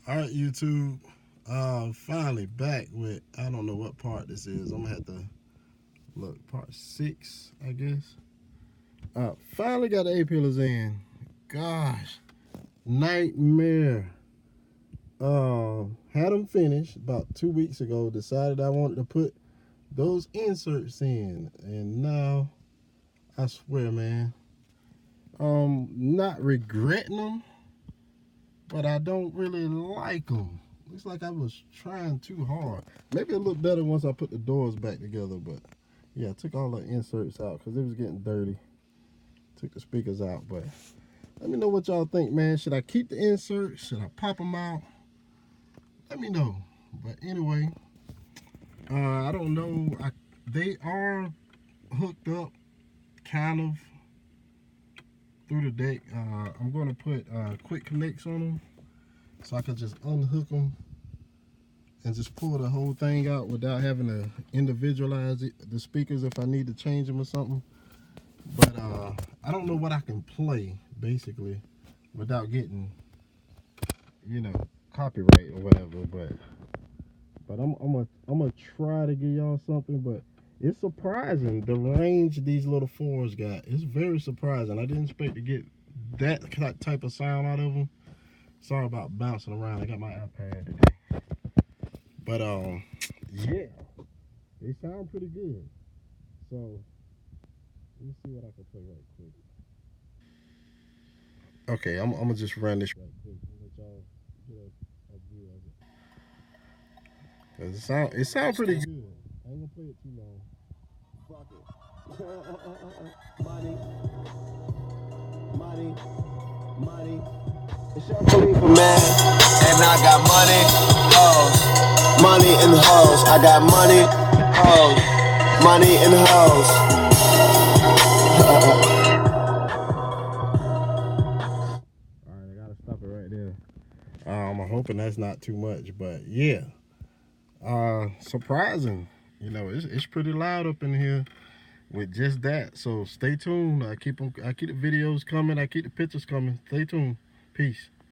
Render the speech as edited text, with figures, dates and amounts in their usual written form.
All right, YouTube. Finally back with, I don't know what part this is. I'm gonna have to look, part 6, I guess. Finally got the A pillars in. Gosh, nightmare. Had them finished about 2 weeks ago. Decided I wanted to put those inserts in, and now I swear, man, not regretting them, but I don't really like them. Looks like I was trying too hard. Maybe it looked better once I put the doors back together, but yeah, I took all the inserts out because it was getting dirty. Took the speakers out, but let me know what y'all think, man. Should I keep the inserts? Should I pop them out? Let me know. But anyway, I don't know. They are hooked up kind of through the deck. I'm going to put quick connects on them so I can just unhook them and just pull the whole thing out without having to individualize the speakers if I need to change them or something. But I don't know what I can play basically without getting, copyright or whatever. But I'm gonna try to give y'all something. But it's surprising the range these little fours got. It's very surprising. I didn't expect to get that type of sound out of them. Sorry about bouncing around. I got my iPad today. But yeah, they sound pretty good. So let me see what I can play right quick. Okay, I'm gonna just run this right quick and let y'all get a view of it. It sounds pretty good. I ain't gonna play it too long. Fuck it. money. It's your Khalifa, man. And I got money, hoes. Money and hoes. I got money, hoes. Money and hoes. Alright, I gotta stop it right there. I'm hoping that's not too much, but yeah. Surprising. It's pretty loud up in here with just that. So stay tuned. I keep the videos coming. I keep the pictures coming. Stay tuned. Peace.